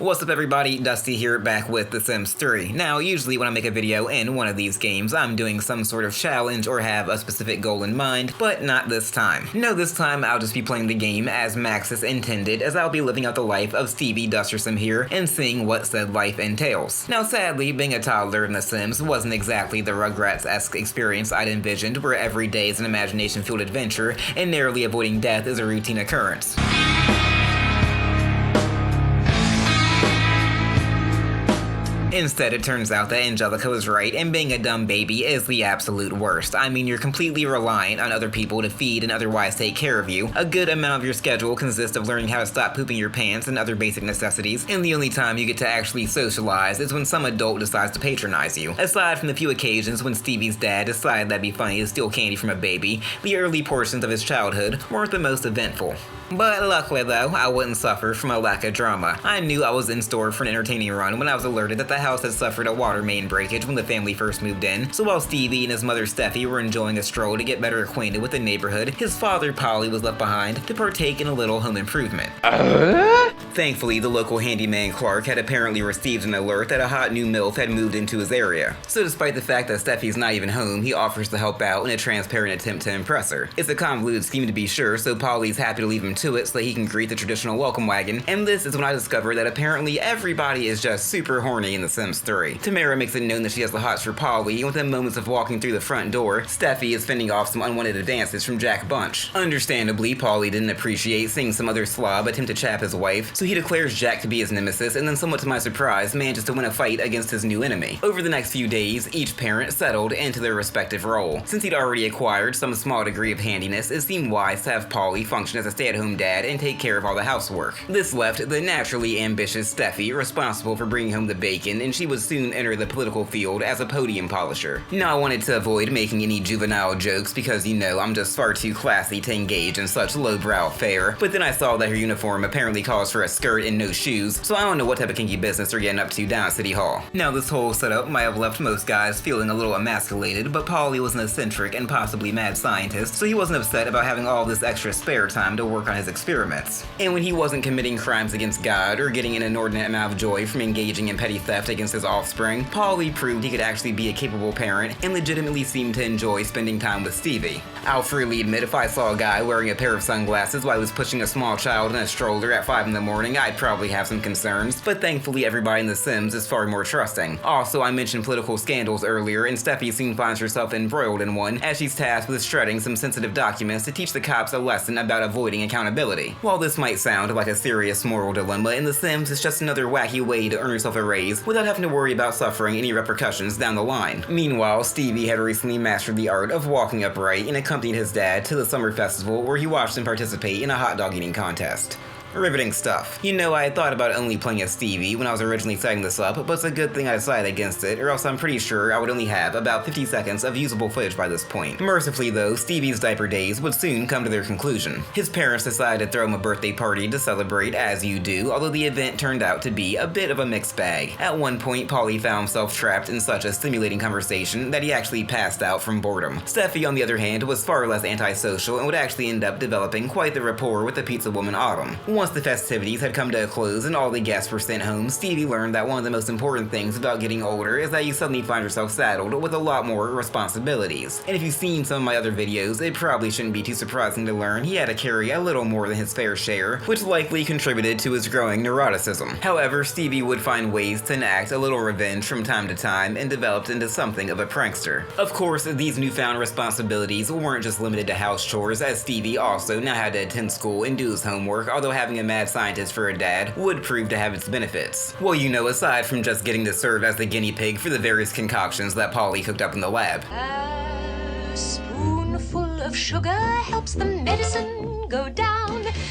What's up everybody, Dusty here, back with The Sims 3. Now, usually when I make a video in one of these games, I'm doing some sort of challenge or have a specific goal in mind, but not this time. No, this time I'll just be playing the game as Maxis intended, as I'll be living out the life of Stevie DusterSim here and seeing what said life entails. Now sadly, being a toddler in The Sims wasn't exactly the Rugrats-esque experience I'd envisioned, where every day is an imagination-fueled adventure and narrowly avoiding death is a routine occurrence. Instead, it turns out that Angelica was right, and being a dumb baby is the absolute worst. I mean, you're completely reliant on other people to feed and otherwise take care of you. A good amount of your schedule consists of learning how to stop pooping your pants and other basic necessities, and the only time you get to actually socialize is when some adult decides to patronize you. Aside from the few occasions when Stevie's dad decided that'd be funny to steal candy from a baby, the early portions of his childhood weren't the most eventful. But luckily though, I wouldn't suffer from a lack of drama. I knew I was in store for an entertaining run when I was alerted that the house had suffered a water main breakage when the family first moved in, so while Stevie and his mother Steffi were enjoying a stroll to get better acquainted with the neighborhood, his father Polly was left behind to partake in a little home improvement. Thankfully, the local handyman Clark had apparently received an alert that a hot new MILF had moved into his area. So despite the fact that Steffi's not even home, he offers to help out in a transparent attempt to impress her. It's a convoluted scheme to be sure, so Polly's happy to leave him to it so that he can greet the traditional welcome wagon, and this is when I discovered that apparently everybody is just super horny in The Sims 3. Tamara makes it known that she has the hots for Polly, and within moments of walking through the front door, Steffi is fending off some unwanted advances from Jack Bunch. Understandably, Polly didn't appreciate seeing some other slob attempt to chap his wife, so he declares Jack to be his nemesis, and then somewhat to my surprise, manages to win a fight against his new enemy. Over the next few days, each parent settled into their respective role. Since he'd already acquired some small degree of handiness, it seemed wise to have Polly function as a stay-at-home dad and take care of all the housework. This left the naturally ambitious Steffi responsible for bringing home the bacon, and she would soon enter the political field as a podium polisher. Now, I wanted to avoid making any juvenile jokes because, you know, I'm just far too classy to engage in such lowbrow fare, but then I saw that her uniform apparently calls for a skirt and no shoes, so I don't know what type of kinky business they're getting up to down at City Hall. Now, this whole setup might have left most guys feeling a little emasculated, but Polly was an eccentric and possibly mad scientist, so he wasn't upset about having all this extra spare time to work on his experiments. And when he wasn't committing crimes against God or getting an inordinate amount of joy from engaging in petty theft against his offspring, Polly proved he could actually be a capable parent and legitimately seemed to enjoy spending time with Stevie. I'll freely admit if I saw a guy wearing a pair of sunglasses while he was pushing a small child in a stroller at 5 in the morning, I'd probably have some concerns, but thankfully everybody in The Sims is far more trusting. Also, I mentioned political scandals earlier, and Steffi soon finds herself embroiled in one as she's tasked with shredding some sensitive documents to teach the cops a lesson about avoiding accountability. While this might sound like a serious moral dilemma, in The Sims it's just another wacky way to earn yourself a raise without having to worry about suffering any repercussions down the line. Meanwhile, Stevie had recently mastered the art of walking upright and accompanied his dad to the summer festival where he watched him participate in a hot dog eating contest. Riveting stuff. You know, I had thought about only playing as Stevie when I was originally setting this up, but it's a good thing I decided against it, or else I'm pretty sure I would only have about 50 seconds of usable footage by this point. Mercifully though, Stevie's diaper days would soon come to their conclusion. His parents decided to throw him a birthday party to celebrate, as you do, although the event turned out to be a bit of a mixed bag. At one point, Polly found himself trapped in such a stimulating conversation that he actually passed out from boredom. Steffi, on the other hand, was far less antisocial and would actually end up developing quite the rapport with the pizza woman Autumn. Once the festivities had come to a close and all the guests were sent home, Stevie learned that one of the most important things about getting older is that you suddenly find yourself saddled with a lot more responsibilities. And if you've seen some of my other videos, it probably shouldn't be too surprising to learn he had to carry a little more than his fair share, which likely contributed to his growing neuroticism. However, Stevie would find ways to enact a little revenge from time to time and developed into something of a prankster. Of course, these newfound responsibilities weren't just limited to house chores, as Stevie also now had to attend school and do his homework, although having a mad scientist for a dad would prove to have its benefits. Well, you know, aside from just getting to serve as the guinea pig for the various concoctions that Polly cooked up in the lab. A spoonful of sugar helps the medicine go down.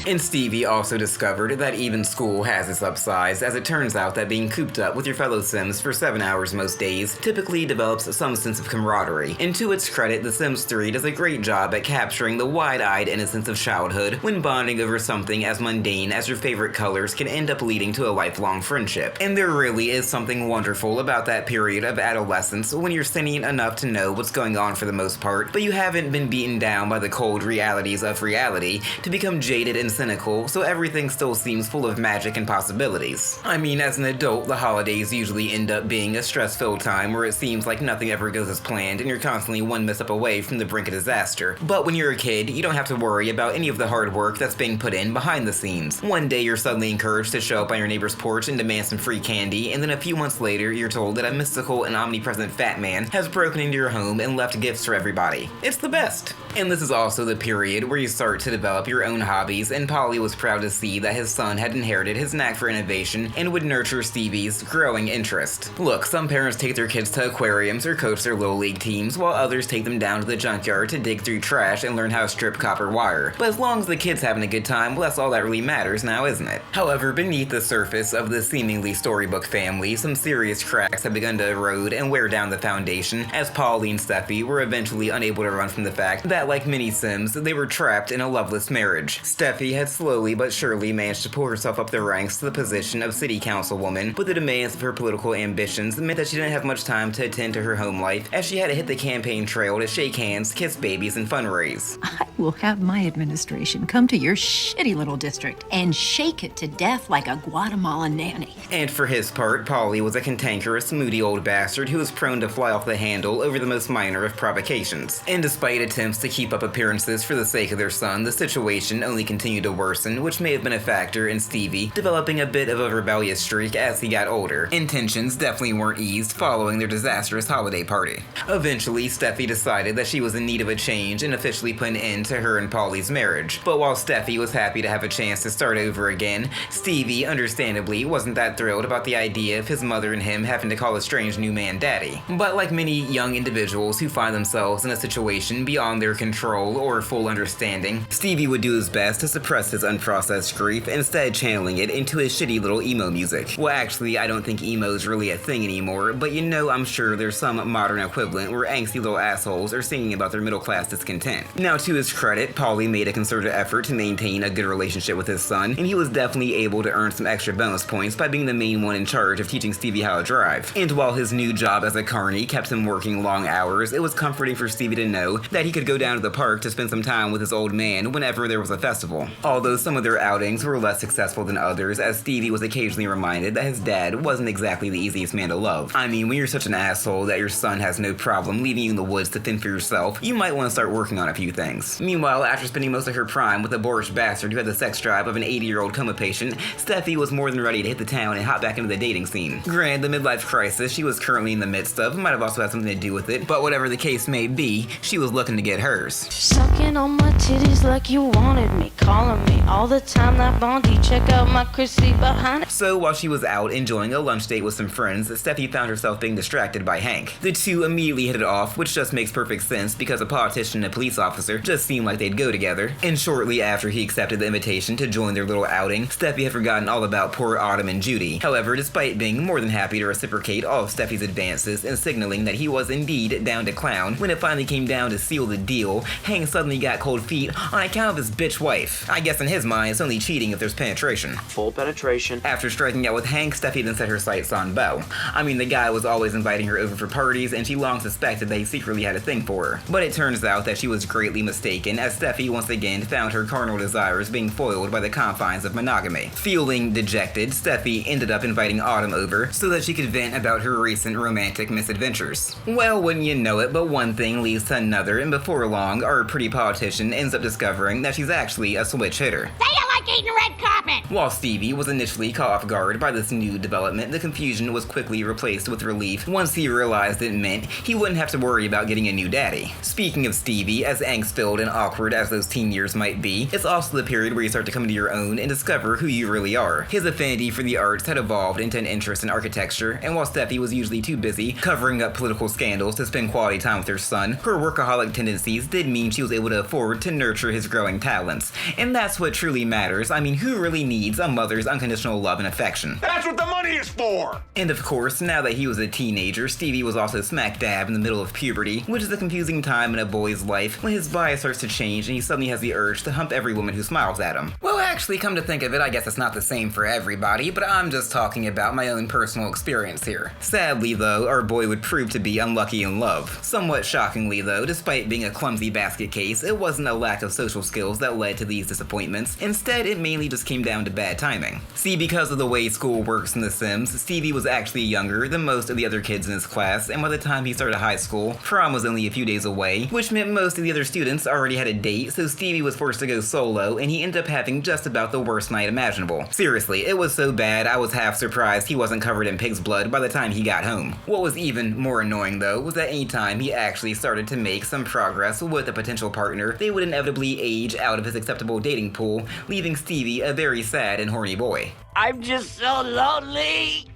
And Stevie also discovered that even school has its upsides, as it turns out that being cooped up with your fellow Sims for 7 hours most days typically develops some sense of camaraderie. And to its credit, The Sims 3 does a great job at capturing the wide-eyed innocence of childhood when bonding over something as mundane as your favorite colors can end up leading to a lifelong friendship. And there really is something wonderful about that period of adolescence when you're sane enough to know what's going on for the most part, but you haven't been beaten down by the cold realities of reality, to become jaded and cynical, so everything still seems full of magic and possibilities. I mean, as an adult, the holidays usually end up being a stress-filled time where it seems like nothing ever goes as planned and you're constantly one mess-up away from the brink of disaster. But when you're a kid, you don't have to worry about any of the hard work that's being put in behind the scenes. One day you're suddenly encouraged to show up on your neighbor's porch and demand some free candy, and then a few months later you're told that a mystical and omnipresent fat man has broken into your home and left gifts for everybody. It's the best! And this is also the period where you start to develop your own hobbies, and Polly was proud to see that his son had inherited his knack for innovation and would nurture Stevie's growing interest. Look, some parents take their kids to aquariums or coach their little league teams, while others take them down to the junkyard to dig through trash and learn how to strip copper wire. But as long as the kid's having a good time, well, that's all that really matters now, isn't it? However, beneath the surface of the seemingly storybook family, some serious cracks have begun to erode and wear down the foundation, as Polly and Steffi were eventually unable to run from the fact that, like many Sims, they were trapped in a loveless marriage. Steffi had slowly but surely managed to pull herself up the ranks to the position of city councilwoman, but the demands of her political ambitions meant that she didn't have much time to attend to her home life, as she had to hit the campaign trail to shake hands, kiss babies, and fundraise. I will have my administration come to your shitty little district and shake it to death like a Guatemalan nanny. And for his part, Polly was a cantankerous, moody old bastard who was prone to fly off the handle over the most minor of provocations. And despite attempts to keep up appearances for the sake of their son, the situation only continued to worsen, which may have been a factor in Stevie developing a bit of a rebellious streak as he got older. Intentions definitely weren't eased following their disastrous holiday party. Eventually, Steffi decided that she was in need of a change and officially put an end to her and Polly's marriage. But while Steffi was happy to have a chance to start over again, Stevie, understandably, wasn't that thrilled about the idea of his mother and him having to call a strange new man daddy. But like many young individuals who find themselves in a situation beyond their control or full understanding, Stevie would do his best to suppress his unprocessed grief, instead channeling it into his shitty little emo music. Well, actually, I don't think emo's really a thing anymore, but you know, I'm sure there's some modern equivalent where angsty little assholes are singing about their middle-class discontent. Now, to his credit, Polly made a concerted effort to maintain a good relationship with his son, and he was definitely able to earn some extra bonus points by being the main one in charge of teaching Stevie how to drive. And while his new job as a carny kept him working long hours, it was comforting for Stevie to know that he could go down to the park to spend some time with his old man whenever there was a festival. Although some of their outings were less successful than others, as Stevie was occasionally reminded that his dad wasn't exactly the easiest man to love. I mean, when you're such an asshole that your son has no problem leaving you in the woods to fend for yourself, you might want to start working on a few things. Meanwhile, after spending most of her prime with a boorish bastard who had the sex drive of an 80-year-old coma patient, Steffi was more than ready to hit the town and hop back into the dating scene. Granted, the midlife crisis she was currently in the midst of might have also had something to do with it, but whatever the case may be, she was looking to get hers. Sucking on my titties like you wanted me, calling me all the time like Bondi, check out my Chrissy behind it. So while she was out enjoying a lunch date with some friends, Steffi found herself being distracted by Hank. The two immediately hit it off, which just makes perfect sense because a politician and a police officer just seemed like they'd go together. And shortly after he accepted the invitation to join their little outing, Steffi had forgotten all about poor Autumn and Judy. However, despite being more than happy to reciprocate all of Steffi's advances and signaling that he was indeed down to clown, when it finally came down to seal the deal, Hank suddenly got cold feet on account of his bitch wife. I guess in his mind, it's only cheating if there's penetration. Full penetration. After striking out with Hank, Steffi then set her sights on Beau. I mean, the guy was always inviting her over for parties, and she long suspected that he secretly had a thing for her. But it turns out that she was greatly mistaken, as Steffi once again found her carnal desires being foiled by the confines of monogamy. Feeling dejected, Steffi ended up inviting Autumn over so that she could vent about her recent romantic misadventures. Well, wouldn't you know it, but one thing leads to another, and before long, our pretty politician ends up discovering that she's actually a switch hitter. Say you like eating red carpet! While Stevie was initially caught off guard by this new development, the confusion was quickly replaced with relief once he realized it meant he wouldn't have to worry about getting a new daddy. Speaking of Stevie, as angst-filled and awkward as those teen years might be, it's also the period where you start to come to your own and discover who you really are. His affinity for the arts had evolved into an interest in architecture, and while Steffi was usually too busy covering up political scandals to spend quality time with her son, her workaholic tendencies did mean she was able to afford to nurture his growing talents. And that's what truly matters matters. I mean, who really needs a mother's unconditional love and affection? That's what the money is for! And of course, now that he was a teenager, Stevie was also smack dab in the middle of puberty, which is a confusing time in a boy's life when his bias starts to change and he suddenly has the urge to hump every woman who smiles at him. Well, actually, come to think of it, I guess it's not the same for everybody, but I'm just talking about my own personal experience here. Sadly, though, our boy would prove to be unlucky in love. Somewhat shockingly, though, despite being a clumsy basket case, it wasn't a lack of social skills that led to these disappointments. Instead, it mainly just came down to bad timing. See, because of the way school works in The Sims, Stevie was actually younger than most of the other kids in his class, and by the time he started high school, prom was only a few days away, which meant most of the other students already had a date, so Stevie was forced to go solo, and he ended up having just about the worst night imaginable. Seriously, it was so bad I was half surprised he wasn't covered in pig's blood by the time he got home. What was even more annoying though was that anytime he actually started to make some progress with a potential partner, they would inevitably age out of his acceptable dating pool, leaving Stevie a very sad and horny boy. I'm just so lonely.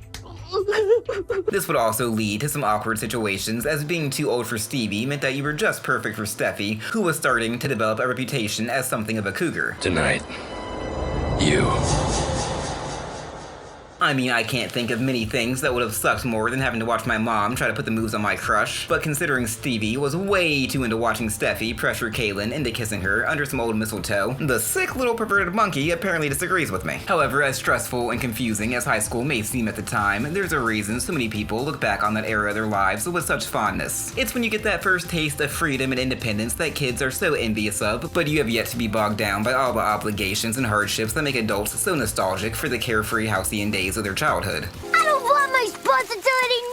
This would also lead to some awkward situations, as being too old for Stevie meant that you were just perfect for Steffi, who was starting to develop a reputation as something of a cougar. Tonight, you. I mean, I can't think of many things that would have sucked more than having to watch my mom try to put the moves on my crush, but considering Stevie was way too into watching Steffi pressure Kaylin into kissing her under some old mistletoe, the sick little perverted monkey apparently disagrees with me. However, as stressful and confusing as high school may seem at the time, there's a reason so many people look back on that era of their lives with such fondness. It's when you get that first taste of freedom and independence that kids are so envious of, but you have yet to be bogged down by all the obligations and hardships that make adults so nostalgic for the carefree halcyon days of their childhood. I don't want my responsibility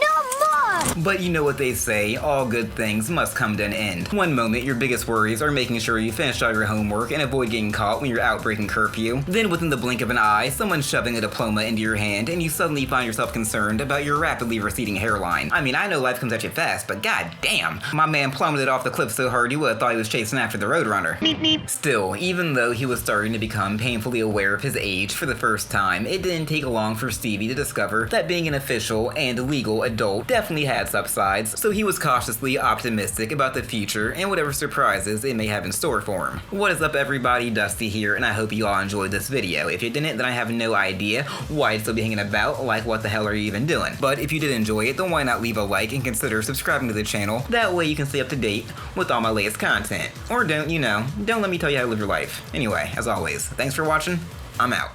no more. But you know what they say, all good things must come to an end. One moment, your biggest worries are making sure you finish all your homework and avoid getting caught when you're out breaking curfew. Then within the blink of an eye, someone's shoving a diploma into your hand and you suddenly find yourself concerned about your rapidly receding hairline. I mean, I know life comes at you fast, but god damn, my man plummeted off the cliff so hard you would have thought he was chasing after the Roadrunner. Meep meep. Still, even though he was starting to become painfully aware of his age for the first time, it didn't take long for Stevie to discover that being an official and legal adult definitely had its upsides, so he was cautiously optimistic about the future and whatever surprises it may have in store for him. What is up everybody, Dusty here, and I hope you all enjoyed this video. If you didn't, then I have no idea why you'd still be hanging about, like what the hell are you even doing? But if you did enjoy it, then why not leave a like and consider subscribing to the channel, that way you can stay up to date with all my latest content. Or don't let me tell you how to live your life. Anyway, as always, thanks for watching, I'm out.